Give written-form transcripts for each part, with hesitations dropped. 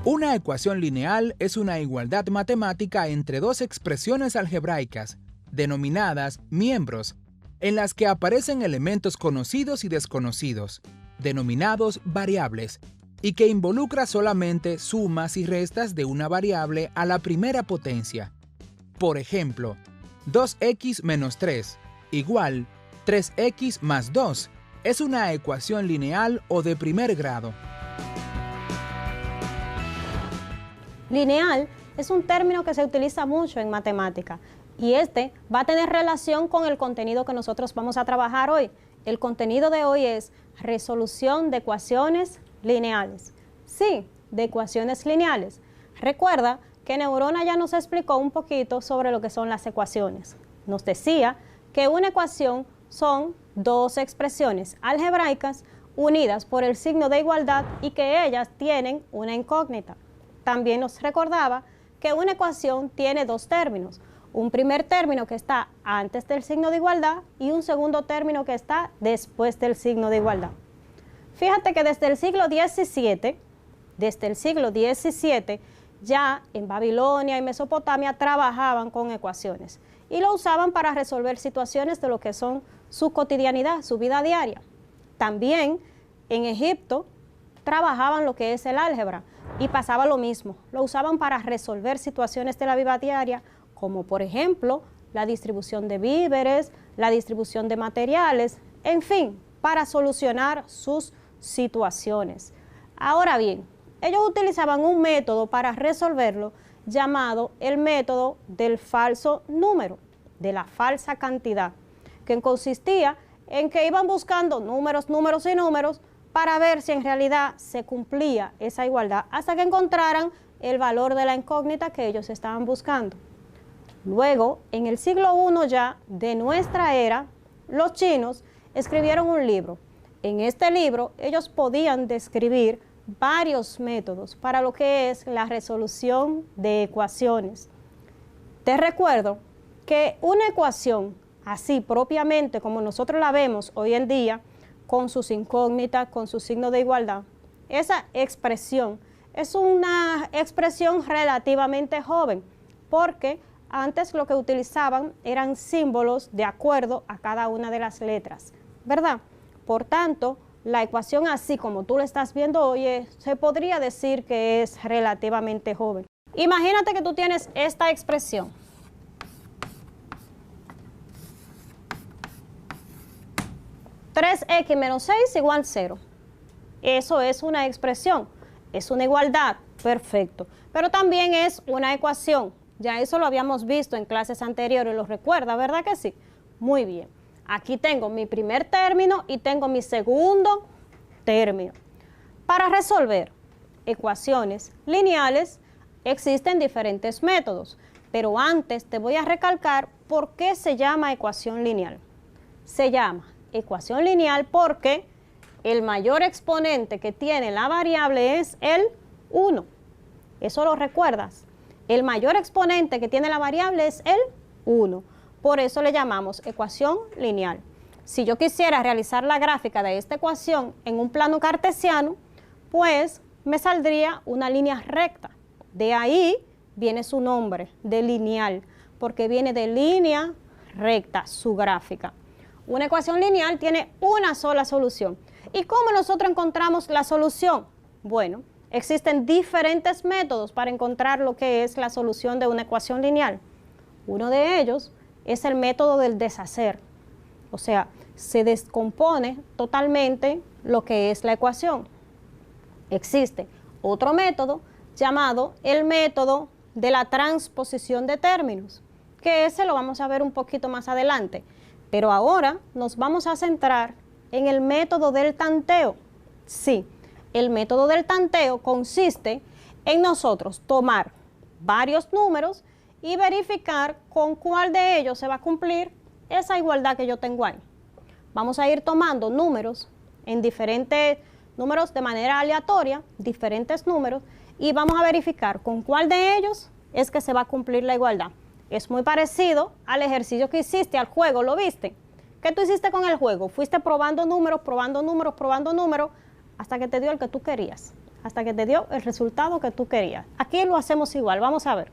Una ecuación lineal es una igualdad matemática entre dos expresiones algebraicas, denominadas miembros, en las que aparecen elementos conocidos y desconocidos, denominados variables, y que involucra solamente sumas y restas de una variable a la primera potencia. Por ejemplo, 2x menos 3 igual 3x más 2 es una ecuación lineal o de primer grado. Lineal es un término que se utiliza mucho en matemática y este va a tener relación con el contenido que nosotros vamos a trabajar hoy. El contenido de hoy es resolución de ecuaciones lineales. Sí, de ecuaciones lineales. Recuerda que Neurona ya nos explicó un poquito sobre lo que son las ecuaciones. Nos decía que una ecuación son dos expresiones algebraicas unidas por el signo de igualdad y que ellas tienen una incógnita. También nos recordaba que una ecuación tiene dos términos, un primer término que está antes del signo de igualdad y un segundo término que está después del signo de igualdad. Fíjate que desde el siglo XVII, ya en Babilonia y Mesopotamia trabajaban con ecuaciones y lo usaban para resolver situaciones de lo que son su cotidianidad, su vida diaria. También en Egipto trabajaban lo que es el álgebra y pasaba lo mismo, lo usaban para resolver situaciones de la vida diaria, como por ejemplo la distribución de víveres, la distribución de materiales, en fin, para solucionar sus situaciones. Ahora bien, ellos utilizaban un método para resolverlo llamado el método del falso número, de la falsa cantidad, que consistía en que iban buscando números y números para ver si en realidad se cumplía esa igualdad hasta que encontraran el valor de la incógnita que ellos estaban buscando. Luego, en el siglo I ya de nuestra era, los chinos escribieron un libro. En este libro ellos podían describir varios métodos para lo que es la resolución de ecuaciones. Te recuerdo que una ecuación, así propiamente como nosotros la vemos hoy en día, con sus incógnitas, con su signo de igualdad, esa expresión es una expresión relativamente joven, porque antes lo que utilizaban eran símbolos de acuerdo a cada una de las letras, ¿verdad? Por tanto, la ecuación así como tú la estás viendo hoy, se podría decir que es relativamente joven. Imagínate que tú tienes esta expresión. (3x menos 6 igual 0). Eso es una expresión, es una igualdad, perfecto. Pero también es una ecuación. Ya eso lo habíamos visto en clases anteriores, lo recuerda, ¿verdad que sí? Muy bien. Aquí tengo mi primer término y tengo mi segundo término. Para resolver ecuaciones lineales existen diferentes métodos, pero antes te voy a recalcar por qué se llama ecuación lineal. Se llama ecuación lineal porque el mayor exponente que tiene la variable es el 1. ¿Eso lo recuerdas? El mayor exponente que tiene la variable es el 1. Por eso le llamamos ecuación lineal. Si yo quisiera realizar la gráfica de esta ecuación en un plano cartesiano, pues me saldría una línea recta. De ahí viene su nombre, de lineal, porque viene de línea recta, su gráfica. Una ecuación lineal tiene una sola solución. ¿Y cómo nosotros encontramos la solución? Bueno, existen diferentes métodos para encontrar lo que es la solución de una ecuación lineal. Uno de ellos es el método del deshacer. O sea, se descompone totalmente lo que es la ecuación. Existe otro método llamado el método de la transposición de términos, que ese lo vamos a ver un poquito más adelante. Pero ahora nos vamos a centrar en el método del tanteo. Sí, el método del tanteo consiste en nosotros tomar varios números y verificar con cuál de ellos se va a cumplir esa igualdad que yo tengo ahí. vamos a ir tomando números en diferentes números de manera aleatoria, diferentes números, y vamos a verificar con cuál de ellos es que se va a cumplir la igualdad. Es muy parecido al ejercicio que hiciste, al juego, ¿lo viste? ¿Qué tú hiciste con el juego? Fuiste probando números, hasta que te dio el que tú querías, hasta que te dio el resultado que tú querías. Aquí lo hacemos igual, vamos a ver.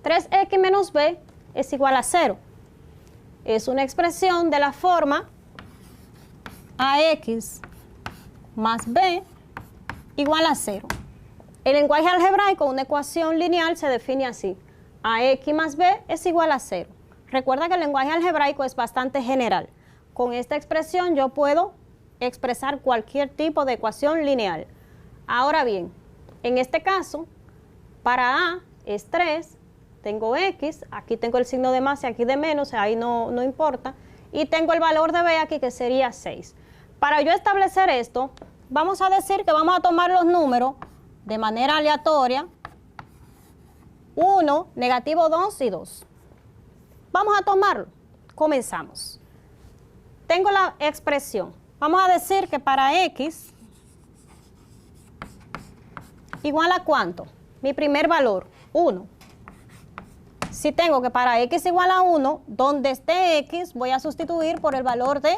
3x menos b es igual a 0. Es una expresión de la forma ax más b igual a 0. En lenguaje algebraico, una ecuación lineal se define así. Ax más b es igual a 0. Recuerda que el lenguaje algebraico es bastante general. Con esta expresión yo puedo expresar cualquier tipo de ecuación lineal. Ahora bien, en este caso, para a es 3, tengo x, aquí tengo el signo de más y aquí de menos, ahí no importa, y tengo el valor de b aquí que sería 6. Para yo establecer esto, vamos a decir que vamos a tomar los números de manera aleatoria, 1, negativo 2 y 2. Vamos a tomarlo. Comenzamos. Tengo la expresión. Vamos a decir que para x igual a ¿cuánto? Mi primer valor, 1. Si tengo que para x igual a 1, donde esté x voy a sustituir por el valor de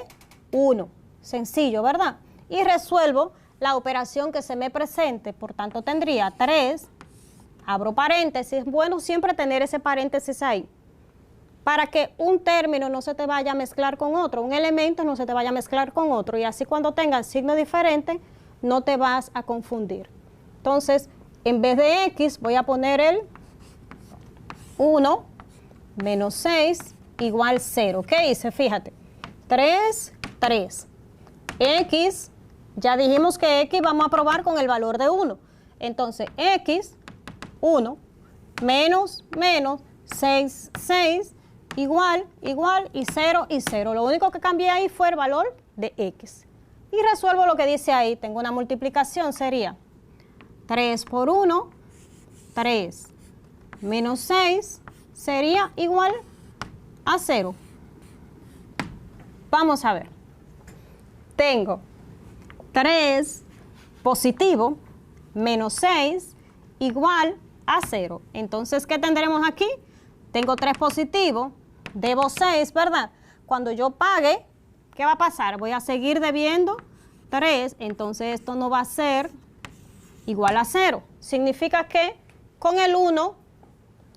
1. Sencillo, ¿verdad? Y resuelvo la operación que se me presente. Por tanto, tendría 3, abro paréntesis. Es bueno siempre tener ese paréntesis ahí, para que un término no se te vaya a mezclar con otro, un elemento no se te vaya a mezclar con otro, y así cuando tengan signo diferente no te vas a confundir. Entonces, en vez de x voy a poner el 1 menos 6 igual 0. ¿Qué hice? Fíjate, 3, 3. X, ya dijimos que x vamos a probar con el valor de 1. Entonces, x, 1, menos, 6, 6, igual y 0 y 0. Lo único que cambié ahí fue el valor de x. Y resuelvo lo que dice ahí. Tengo una multiplicación, sería 3 por 1, 3, menos 6, sería igual a 0. Vamos a ver. Tengo 3 positivo menos 6 igual a 0. Entonces, ¿qué tendremos aquí? Tengo 3 positivo, debo 6, ¿verdad? Cuando yo pague, ¿qué va a pasar? Voy a seguir debiendo 3, entonces esto no va a ser igual a 0. Significa que con el 1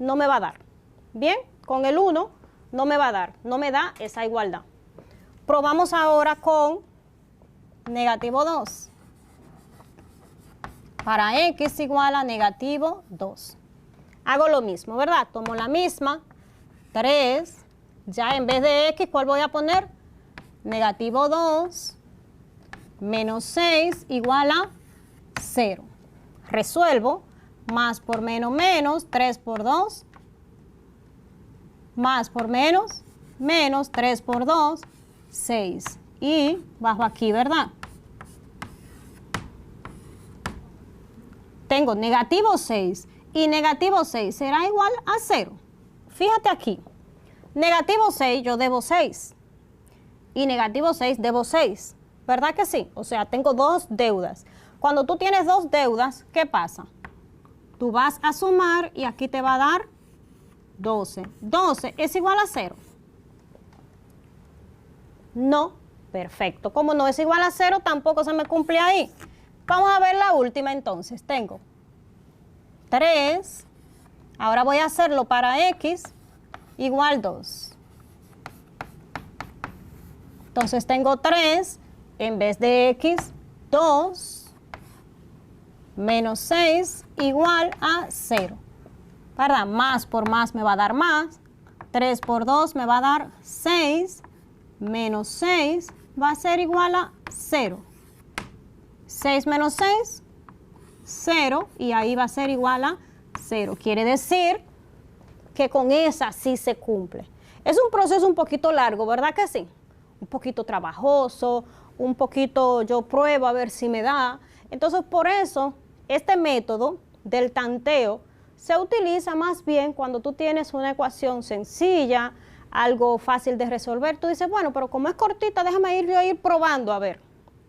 no me va a dar. Bien, con el 1 no me va a dar, no me da esa igualdad. Probamos ahora con negativo 2. Para x igual a negativo 2. Hago lo mismo, ¿verdad? Tomo la misma, 3, ya en vez de x, ¿cuál voy a poner? Negativo 2 menos 6 igual a 0. Resuelvo, más por menos, 3 por 2, más por menos, 3 por 2, 6. Y bajo aquí, ¿verdad? Tengo negativo 6 y negativo 6 será igual a 0. Fíjate aquí, negativo 6 yo debo 6 y negativo 6 debo 6, ¿verdad que sí? O sea, tengo dos deudas. Cuando tú tienes dos deudas, ¿qué pasa? Tú vas a sumar y aquí te va a dar 12. 12 es igual a 0. No, perfecto. Como no es igual a 0, tampoco se me cumple ahí. Vamos a ver la última entonces. Tengo 3. Ahora voy a hacerlo para x igual 2. Entonces tengo 3 en vez de x, 2 menos 6 igual a 0. ¿Verdad? Más por más me va a dar más. 3 por 2 me va a dar 6. Menos 6 va a ser igual a 0. 6 menos 6, 0, y ahí va a ser igual a 0. Quiere decir que con esa sí se cumple. Es un proceso un poquito largo, ¿verdad que sí? Un poquito trabajoso, un poquito yo pruebo a ver si me da. Entonces, por eso, este método del tanteo se utiliza más bien cuando tú tienes una ecuación sencilla, algo fácil de resolver, tú dices, bueno, pero como es cortita, déjame ir probando a ver.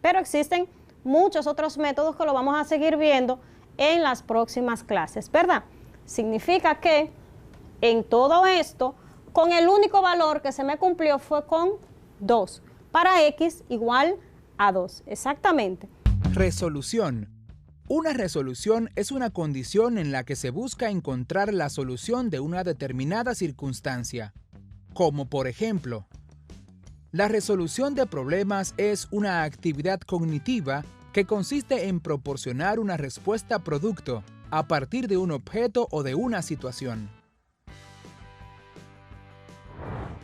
Pero existen muchos otros métodos que lo vamos a seguir viendo en las próximas clases, ¿verdad? Significa que en todo esto, con el único valor que se me cumplió fue con 2, para x igual a 2, exactamente. Resolución. Una resolución es una condición en la que se busca encontrar la solución de una determinada circunstancia, como por ejemplo, la resolución de problemas es una actividad cognitiva que consiste en proporcionar una respuesta producto a partir de un objeto o de una situación.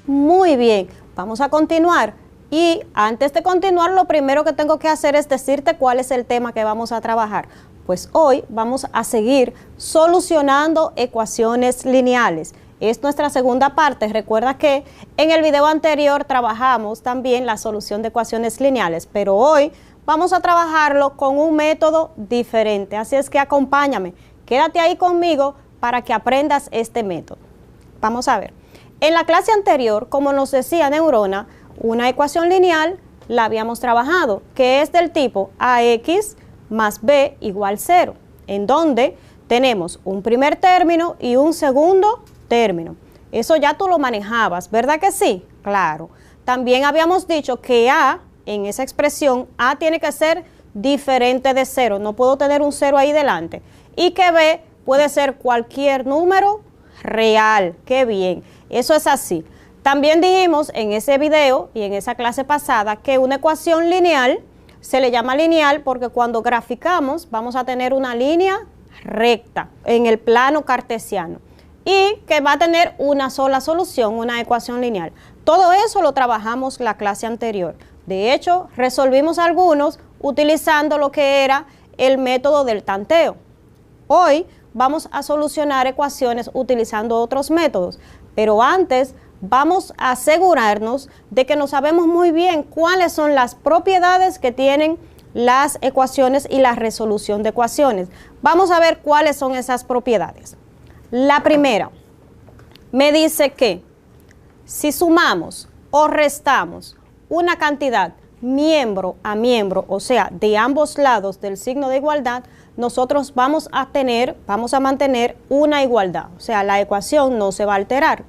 Muy bien, vamos a continuar. Y antes de continuar, lo primero que tengo que hacer es decirte cuál es el tema que vamos a trabajar. Pues hoy vamos a seguir solucionando ecuaciones lineales. Es nuestra segunda parte. Recuerda que en el video anterior trabajamos también la solución de ecuaciones lineales, pero hoy vamos a trabajarlo con un método diferente. Así es que acompáñame, quédate ahí conmigo para que aprendas este método. Vamos a ver. En la clase anterior, como nos decía Neurona, una ecuación lineal la habíamos trabajado, que es del tipo ax más b igual 0, en donde tenemos un primer término y un segundo término. Eso ya tú lo manejabas, ¿verdad que sí? Claro. También habíamos dicho que a, en esa expresión, a tiene que ser diferente de 0, no puedo tener un 0 ahí delante. Y que b puede ser cualquier número real. ¡Qué bien! Eso es así. También dijimos en ese video y en esa clase pasada que una ecuación lineal se le llama lineal porque cuando graficamos vamos a tener una línea recta en el plano cartesiano y que va a tener una sola solución, una ecuación lineal. Todo eso lo trabajamos la clase anterior. De hecho, resolvimos algunos utilizando lo que era el método del tanteo. Hoy vamos a solucionar ecuaciones utilizando otros métodos, pero antes vamos a asegurarnos de que nos sabemos muy bien cuáles son las propiedades que tienen las ecuaciones y la resolución de ecuaciones. Vamos a ver cuáles son esas propiedades. La primera me dice que si sumamos o restamos una cantidad miembro a miembro, o sea, de ambos lados del signo de igualdad, nosotros vamos a mantener una igualdad, o sea, la ecuación no se va a alterar.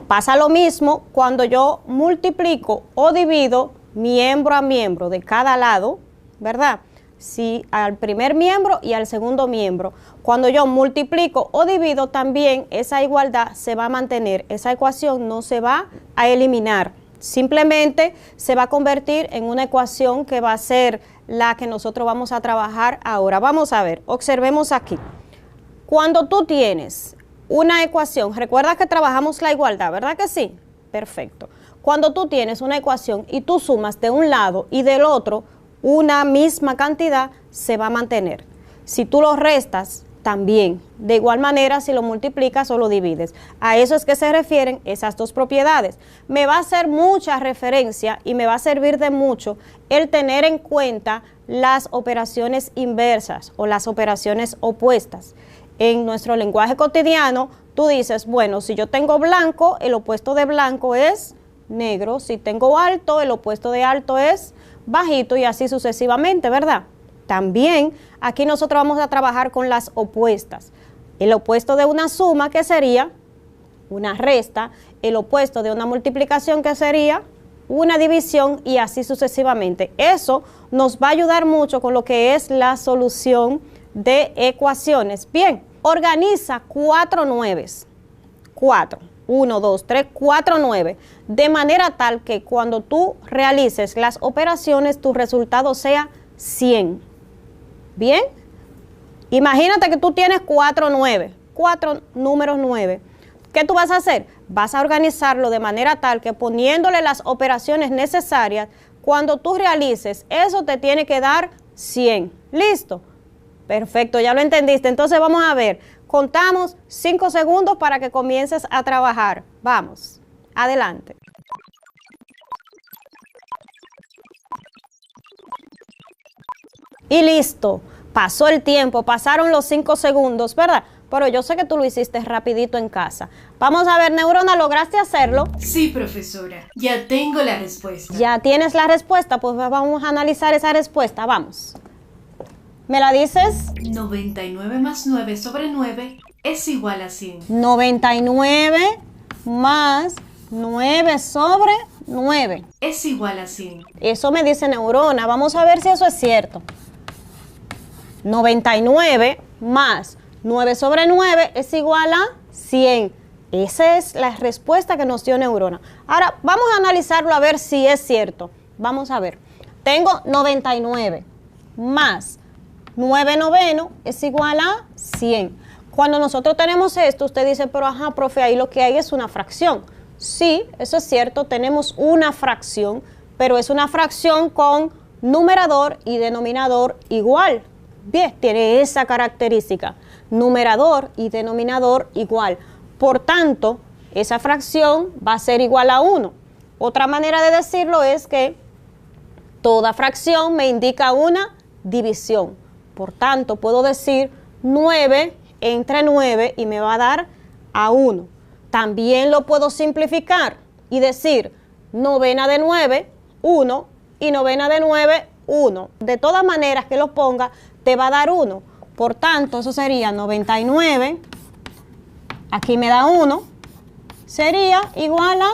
Pasa lo mismo cuando yo multiplico o divido miembro a miembro de cada lado, ¿verdad? Sí, al primer miembro y al segundo miembro. Cuando yo multiplico o divido también esa igualdad se va a mantener, esa ecuación no se va a eliminar. Simplemente se va a convertir en una ecuación que va a ser la que nosotros vamos a trabajar ahora. Vamos a ver, observemos aquí. Cuando tú tienes una ecuación, recuerda que trabajamos la igualdad, ¿verdad que sí? Perfecto. Cuando tú tienes una ecuación y tú sumas de un lado y del otro una misma cantidad, se va a mantener. Si tú lo restas, también. De igual manera, si lo multiplicas o lo divides. A eso es que se refieren esas dos propiedades. Me va a hacer mucha referencia y me va a servir de mucho el tener en cuenta las operaciones inversas o las operaciones opuestas. En nuestro lenguaje cotidiano, tú dices, bueno, si yo tengo blanco, el opuesto de blanco es negro. Si tengo alto, el opuesto de alto es bajito y así sucesivamente, ¿verdad? También aquí nosotros vamos a trabajar con las opuestas. El opuesto de una suma, que sería una resta, el opuesto de una multiplicación, que sería una división y así sucesivamente. Eso nos va a ayudar mucho con lo que es la solución de ecuaciones. Bien, organiza 4 nueves. 4. 1, 2, 3, 4, 9. De manera tal que cuando tú realices las operaciones, tu resultado sea 100. Bien, imagínate que tú tienes 4 números 9. ¿Qué tú vas a hacer? Vas a organizarlo de manera tal que poniéndole las operaciones necesarias, cuando tú realices, eso te tiene que dar 100. ¿Listo? Perfecto, ya lo entendiste. Entonces vamos a ver, contamos 5 segundos para que comiences a trabajar. Vamos, adelante. Y listo, pasó el tiempo, pasaron los 5 segundos, ¿verdad? pero yo sé que tú lo hiciste rapidito en casa. Vamos a ver, Neurona, ¿lograste hacerlo? Sí, profesora, ya tengo la respuesta. Ya tienes la respuesta, pues vamos a analizar esa respuesta, vamos. ¿Me la dices? 99 más 9 sobre 9 es igual a 100. 99 más 9 sobre 9. Es igual a 100. Eso me dice Neurona. Vamos a ver si eso es cierto. 99 más 9 sobre 9 es igual a 100. Esa es la respuesta que nos dio Neurona. Ahora, vamos a analizarlo a ver si es cierto. Vamos a ver. Tengo 99 más 9 noveno es igual a 100. Cuando nosotros tenemos esto, usted dice, pero ajá, profe, ahí lo que hay es una fracción. Sí, eso es cierto, tenemos una fracción, pero es una fracción con numerador y denominador igual. Bien, tiene esa característica, numerador y denominador igual. Por tanto, esa fracción va a ser igual a 1. Otra manera de decirlo es que toda fracción me indica una división. Por tanto, puedo decir 9 entre 9 y me va a dar a 1. También lo puedo simplificar y decir novena de 9, 1 y novena de 9, 1. De todas maneras que lo ponga, te va a dar 1. Por tanto, eso sería 99, aquí me da 1, sería igual a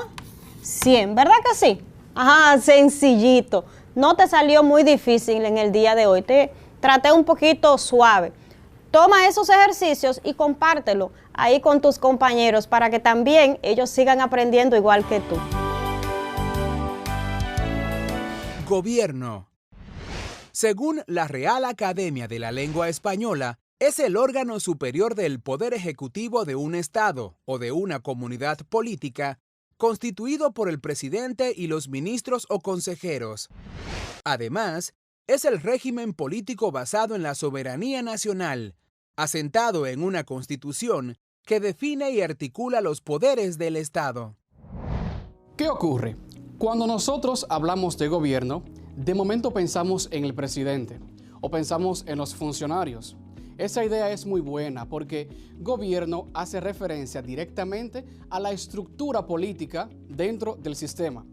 100. ¿Verdad que sí? Ajá, sencillito. No te salió muy difícil en el día de hoy. Te traté un poquito suave. Toma esos ejercicios y compártelo ahí con tus compañeros para que también ellos sigan aprendiendo igual que tú. Gobierno. Según la Real Academia de la Lengua Española, es el órgano superior del poder ejecutivo de un Estado o de una comunidad política, constituido por el presidente y los ministros o consejeros. Además, es el régimen político basado en la soberanía nacional, asentado en una constitución que define y articula los poderes del Estado. ¿Qué ocurre? Cuando nosotros hablamos de gobierno, de momento pensamos en el presidente o pensamos en los funcionarios. Esa idea es muy buena porque gobierno hace referencia directamente a la estructura política dentro del sistema,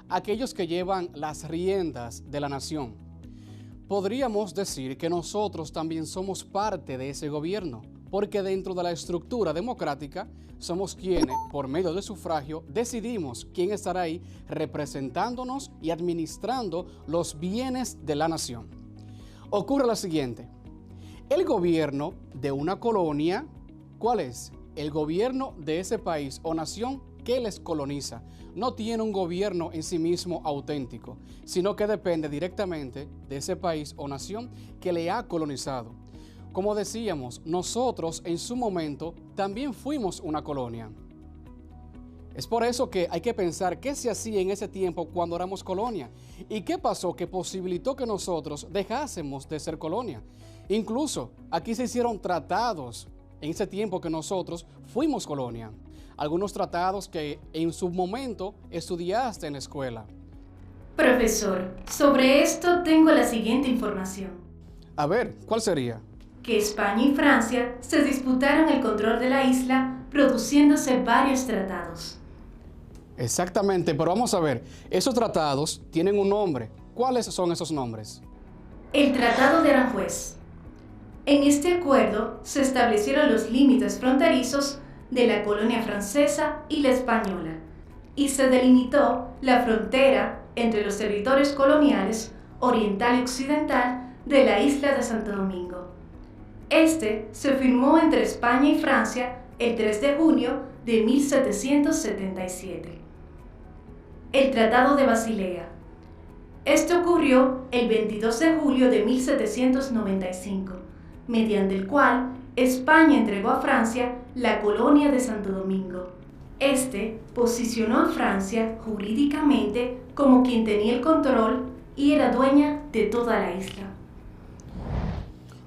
aquellos que llevan las riendas de la nación. Podríamos decir que nosotros también somos parte de ese gobierno, porque dentro de la estructura democrática somos quienes, por medio de sufragio, decidimos quién estará ahí representándonos y administrando los bienes de la nación. Ocurre lo siguiente: el gobierno de una colonia, ¿cuál es? El gobierno de ese país o nación que les coloniza. No tiene un gobierno en sí mismo auténtico, sino que depende directamente de ese país o nación que le ha colonizado. Como decíamos, nosotros en su momento también fuimos una colonia. Es por eso que hay que pensar qué se hacía en ese tiempo cuando éramos colonia y qué pasó que posibilitó que nosotros dejásemos de ser colonia. Incluso aquí se hicieron tratados en ese tiempo que nosotros fuimos colonia. Algunos tratados que en su momento estudiaste en la escuela. Profesor, sobre esto tengo la siguiente información. A ver, ¿cuál sería? Que España y Francia se disputaron el control de la isla, produciéndose varios tratados. Exactamente, pero vamos a ver, esos tratados tienen un nombre. ¿Cuáles son esos nombres? El Tratado de Aranjuez. En este acuerdo se establecieron los límites fronterizos de la colonia francesa y la española, y se delimitó la frontera entre los territorios coloniales oriental y occidental de la isla de Santo Domingo. Este se firmó entre España y Francia el 3 de junio de 1777. El Tratado de Basilea. Este ocurrió el 22 de julio de 1795, mediante el cual España entregó a Francia la colonia de Santo Domingo. Este posicionó a Francia jurídicamente como quien tenía el control y era dueña de toda la isla.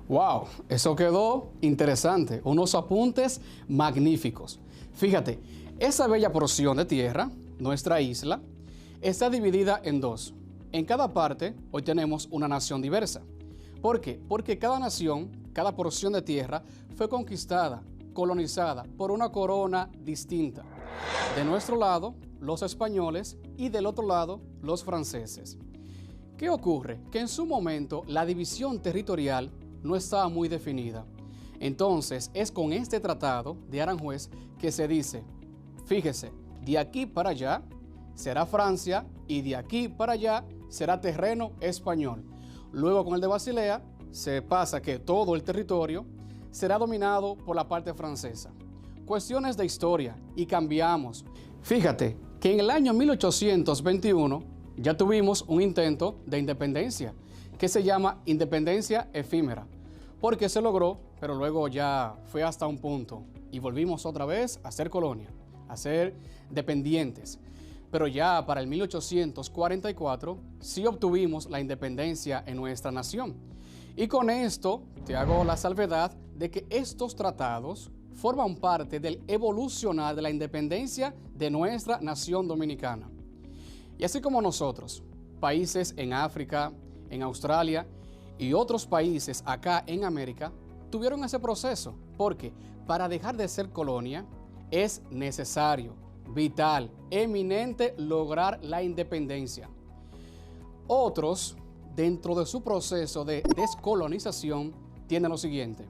¡Wow! Eso quedó interesante. Unos apuntes magníficos. Fíjate, esa bella porción de tierra, nuestra isla, está dividida en dos. En cada parte, hoy tenemos una nación diversa. ¿Por qué? Porque cada nación, cada porción de tierra fue conquistada colonizada por una corona distinta. De nuestro lado, los españoles, y del otro lado, los franceses. ¿Qué ocurre? Que en su momento la división territorial no estaba muy definida. Entonces es con este tratado de Aranjuez que se dice, fíjese, de aquí para allá será Francia y de aquí para allá será terreno español. Luego con el de Basilea se pasa que todo el territorio será dominado por la parte francesa. Cuestiones de historia y cambiamos. Fíjate que en el año 1821 ya tuvimos un intento de independencia que se llama independencia efímera, porque se logró, pero luego ya fue hasta un punto y volvimos otra vez a ser colonia, a ser dependientes. Pero ya para el 1844 sí obtuvimos la independencia en nuestra nación. Y con esto te hago la salvedad de que estos tratados forman parte del evolucionar de la independencia de nuestra nación dominicana. Y así como nosotros, países en África, en Australia y otros países acá en América tuvieron ese proceso, porque para dejar de ser colonia es necesario, vital, eminente lograr la independencia. Otros, dentro de su proceso de descolonización, tienen lo siguiente: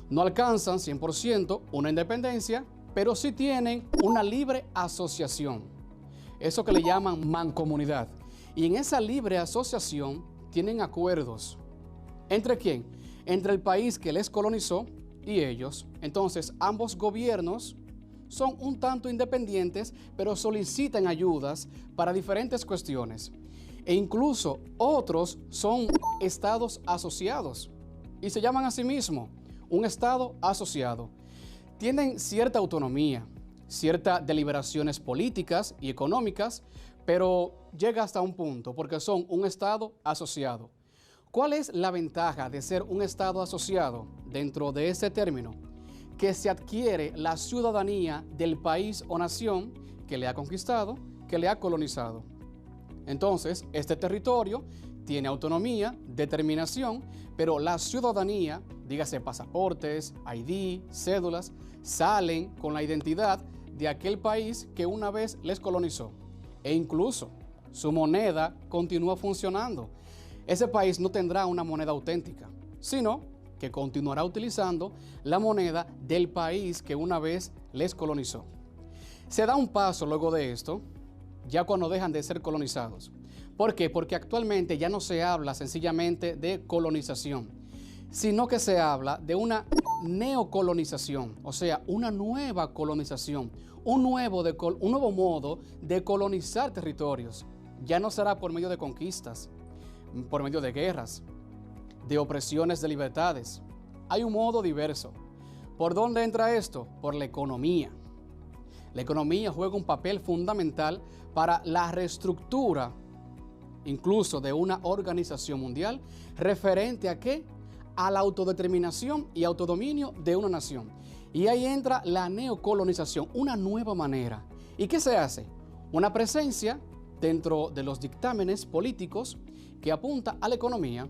no alcanzan 100% una independencia, pero sí tienen una libre asociación, eso que le llaman mancomunidad. Y en esa libre asociación tienen acuerdos. ¿Entre quién? Entre el país que les colonizó y ellos. Entonces, ambos gobiernos son un tanto independientes, pero solicitan ayudas para diferentes cuestiones. E incluso otros son estados asociados y se llaman a sí mismos un estado asociado. Tienen cierta autonomía, ciertas deliberaciones políticas y económicas, pero llega hasta un punto porque son un estado asociado. ¿Cuál es la ventaja de ser un estado asociado dentro de ese término? Que se adquiere la ciudadanía del país o nación que le ha conquistado, que le ha colonizado. Entonces, este territorio tiene autonomía, determinación, pero la ciudadanía, dígase pasaportes, ID, cédulas, salen con la identidad de aquel país que una vez les colonizó. E incluso su moneda continúa funcionando. Ese país no tendrá una moneda auténtica, sino que continuará utilizando la moneda del país que una vez les colonizó. Se da un paso luego de esto, ya cuando dejan de ser colonizados. ¿Por qué? Porque actualmente ya no se habla sencillamente de colonización, sino que se habla de una neocolonización, o sea, una nueva colonización, un nuevo modo de colonizar territorios. Ya no será por medio de conquistas, por medio de guerras, de opresiones de libertades. Hay un modo diverso. ¿Por dónde entra esto? Por la economía. La economía juega un papel fundamental para la reestructura, incluso de una organización mundial, referente a ¿qué? A la autodeterminación y autodominio de una nación. Y ahí entra la neocolonización, una nueva manera. ¿Y qué se hace? Una presencia dentro de los dictámenes políticos que apunta a la economía,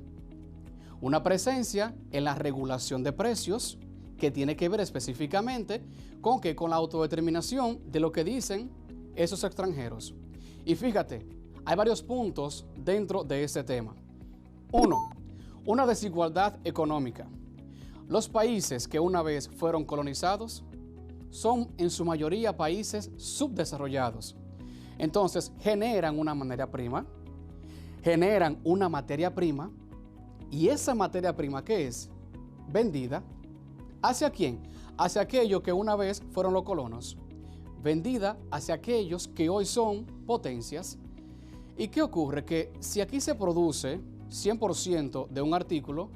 una presencia en la regulación de precios que tiene que ver específicamente con ¿qué? Con la autodeterminación de lo que dicen esos extranjeros. Y fíjate, hay varios puntos dentro de este tema. 1. Una desigualdad económica. Los países que una vez fueron colonizados son en su mayoría países subdesarrollados. Entonces generan una materia prima, y esa materia prima, ¿qué es? Vendida. ¿Hacia quién? Hacia aquellos que una vez fueron los colonos. Vendida hacia aquellos que hoy son potencias. ¿Y qué ocurre? Que si aquí se produce 100% de un artículo,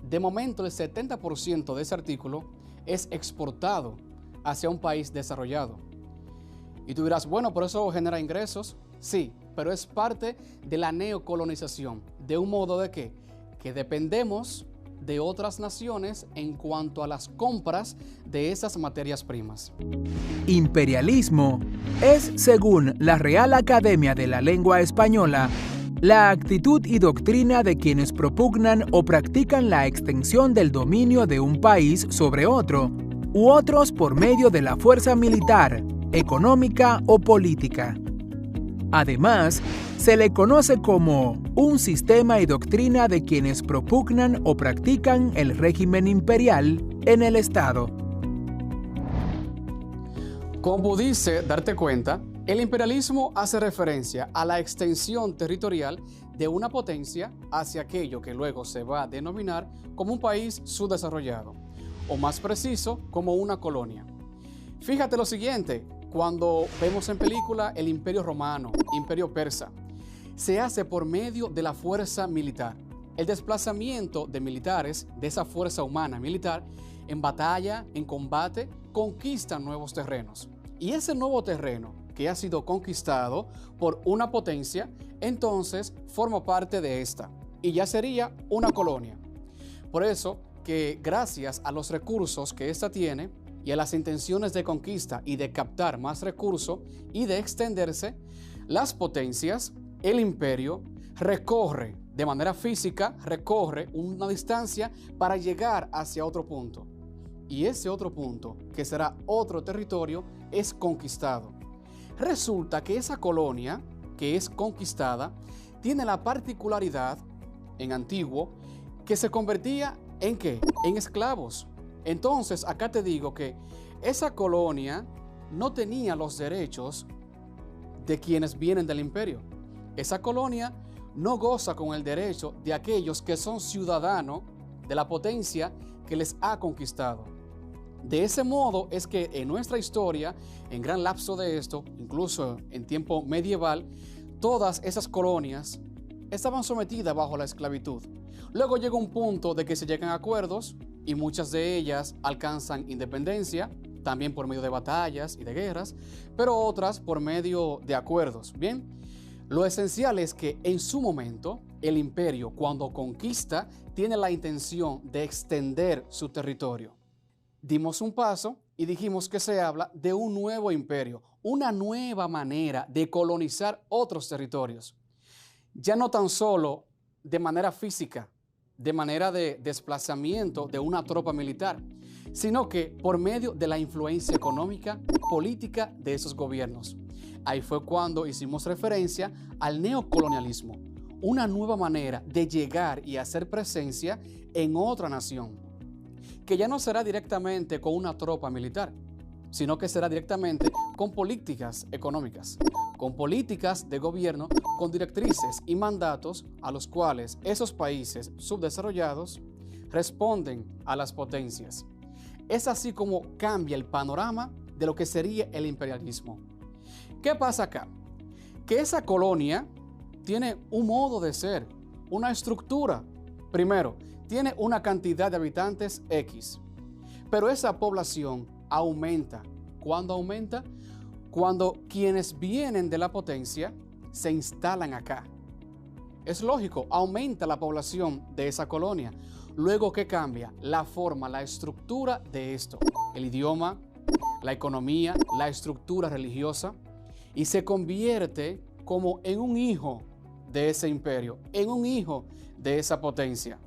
de momento el 70% de ese artículo es exportado hacia un país desarrollado. Y tú dirás, bueno, ¿por eso genera ingresos? Sí, pero es parte de la neocolonización. ¿De un modo de qué? Que dependemos de otras naciones en cuanto a las compras de esas materias primas. Imperialismo es, según la Real Academia de la Lengua Española, la actitud y doctrina de quienes propugnan o practican la extensión del dominio de un país sobre otro, con el fin de expandir, controlar, dominar, conquistar, conquistar, conquistar, conquistar, conquistar, conquistar, conquistar, conquistar, conquistar, conquistar, conquistar, conquistar, conquistar, conquistar, conquistar, conquistar, u otros por medio de la fuerza militar, económica o política. Además, se le conoce como un sistema y doctrina de quienes propugnan o practican el régimen imperial en el Estado. Como dice darte cuenta, el imperialismo hace referencia a la extensión territorial de una potencia hacia aquello que luego se va a denominar como un país subdesarrollado, o más preciso, como una colonia. Fíjate lo siguiente, cuando vemos en película el Imperio Romano, Imperio Persa, se hace por medio de la fuerza militar. El desplazamiento de militares, de esa fuerza humana militar, en batalla, en combate, conquistan nuevos terrenos. Y ese nuevo terreno que ha sido conquistado por una potencia, entonces forma parte de esta y ya sería una colonia. Por eso que gracias a los recursos que esta tiene y a las intenciones de conquista y de captar más recursos y de extenderse, las potencias, el imperio, recorre de manera física, recorre una distancia para llegar hacia otro punto. Y ese otro punto, que será otro territorio, es conquistado. Resulta que esa colonia, que es conquistada, tiene la particularidad, en antiguo, que se convertía ¿en qué? En esclavos. Entonces, acá te digo que esa colonia no tenía los derechos de quienes vienen del imperio. Esa colonia no goza con el derecho de aquellos que son ciudadanos de la potencia que les ha conquistado. De ese modo es que en nuestra historia, en gran lapso de esto, incluso en tiempo medieval, todas esas colonias estaban sometidas bajo la esclavitud. Luego llega un punto de que se llegan a acuerdos y muchas de ellas alcanzan independencia, también por medio de batallas y de guerras, pero otras por medio de acuerdos. Bien, lo esencial es que en su momento el imperio, cuando conquista, tiene la intención de extender su territorio. Dimos un paso y dijimos que se habla de un nuevo imperio, una nueva manera de colonizar otros territorios. Ya no tan solo de manera física, de manera de desplazamiento de una tropa militar, sino que por medio de la influencia económica, política de esos gobiernos. Ahí fue cuando hicimos referencia al neocolonialismo, una nueva manera de llegar y hacer presencia en otra nación, que ya no será directamente con una tropa militar, sino que será directamente con políticas económicas, con políticas de gobierno, con directrices y mandatos a los cuales esos países subdesarrollados responden a las potencias. Es así como cambia el panorama de lo que sería el imperialismo. ¿Qué pasa acá? Que esa colonia tiene un modo de ser, una estructura. Primero, tiene una cantidad de habitantes X, pero esa población aumenta. ¿Cuándo aumenta? Cuando quienes vienen de la potencia se instalan acá. Es lógico, aumenta la población de esa colonia. Luego, ¿qué cambia? La forma, la estructura de esto. El idioma, la economía, la estructura religiosa. Y se convierte como en un hijo de ese imperio, en un hijo de esa potencia.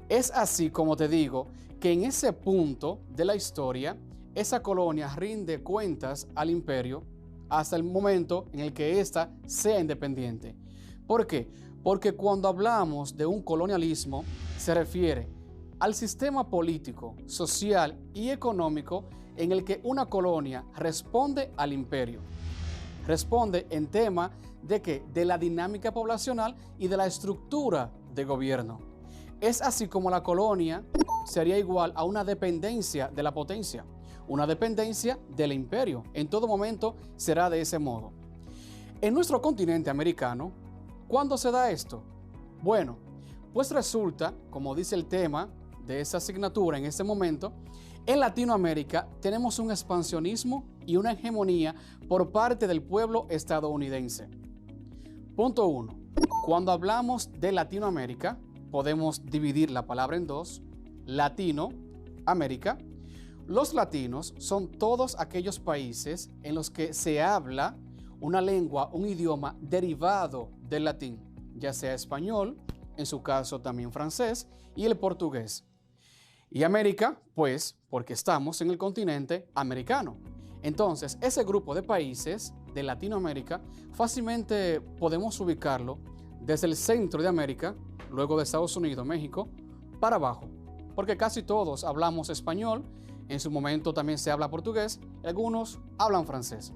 Es así como te digo que en ese punto de la historia, esa colonia rinde cuentas al imperio hasta el momento en el que ésta sea independiente. ¿Por qué? Porque cuando hablamos de un colonialismo, se refiere al sistema político, social y económico en el que una colonia responde al imperio. Responde en tema de ¿qué? De la dinámica poblacional y de la estructura de gobierno. Es así como la colonia sería igual a una dependencia de la potencia, una dependencia del imperio. En todo momento será de ese modo. En nuestro continente americano, ¿cuándo se da esto? Bueno, pues resulta, como dice el tema de esa asignatura en este momento, en Latinoamérica tenemos un expansionismo y una hegemonía por parte del pueblo estadounidense. Punto 1. Cuando hablamos de Latinoamérica, podemos dividir la palabra en dos: Latino, América. Los latinos son todos aquellos países en los que se habla una lengua, un idioma derivado del latín, ya sea español, en su caso también francés, y el portugués. Y América, pues, porque estamos en el continente americano. Entonces, ese grupo de países de Latinoamérica fácilmente podemos ubicarlo desde el centro de América, luego de Estados Unidos, México, para abajo, porque casi todos hablamos español, en su momento también se habla portugués, y algunos hablan francés.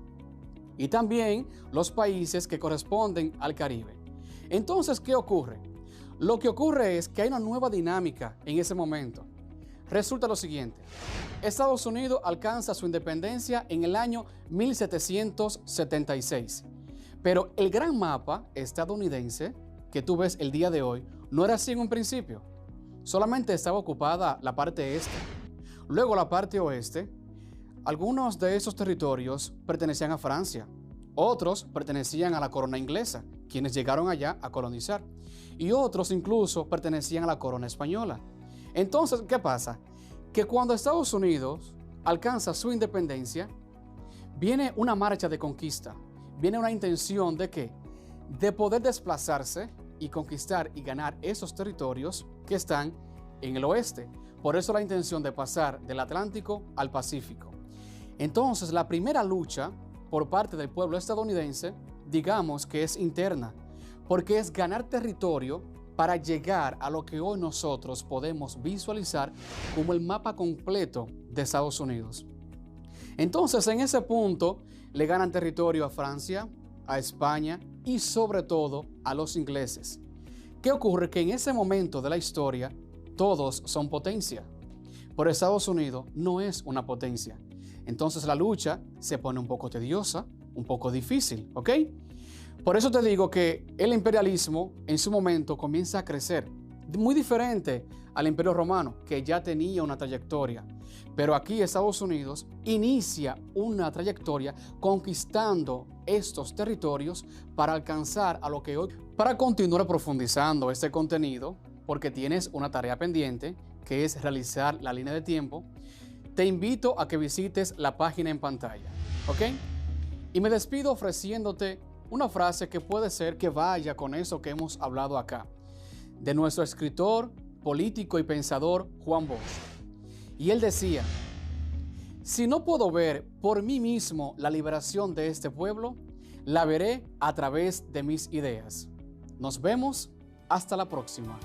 Y también los países que corresponden al Caribe. Entonces, ¿qué ocurre? Lo que ocurre es que hay una nueva dinámica en ese momento. Resulta lo siguiente: Estados Unidos alcanza su independencia en el año 1776, pero el gran mapa estadounidense que tú ves el día de hoy no era así en un principio. Solamente estaba ocupada la parte este. Luego la parte oeste. Algunos de esos territorios pertenecían a Francia, otros pertenecían a la corona inglesa, quienes llegaron allá a colonizar, y otros incluso pertenecían a la corona española. Entonces, ¿qué pasa? Que cuando Estados Unidos alcanza su independencia, viene una marcha de conquista, viene una intención de ¿qué? De poder desplazarse y conquistar y ganar esos territorios que están en el oeste. Por eso la intención de pasar del Atlántico al Pacífico. Entonces, la primera lucha por parte del pueblo estadounidense, digamos que es interna, porque es ganar territorio para llegar a lo que hoy nosotros podemos visualizar como el mapa completo de Estados Unidos. Entonces, en ese punto, le ganan territorio a Francia, a España y sobre todo a los ingleses. ¿Qué ocurre? Que en ese momento de la historia, todos son potencia, pero Estados Unidos no es una potencia. Entonces la lucha se pone un poco tediosa, un poco difícil, ¿ok? Por eso te digo que el imperialismo en su momento comienza a crecer, muy diferente al Imperio Romano, que ya tenía una trayectoria. Pero aquí Estados Unidos inicia una trayectoria conquistando estos territorios para alcanzar a lo que hoy... Para continuar profundizando este contenido, porque tienes una tarea pendiente, que es realizar la línea de tiempo, te invito a que visites la página en pantalla, ¿ok? Y me despido ofreciéndote una frase que puede ser que vaya con eso que hemos hablado acá, de nuestro escritor, político y pensador Juan Bosch. Y él decía: si no puedo ver por mí mismo la liberación de este pueblo, la veré a través de mis ideas. Nos vemos hasta la próxima.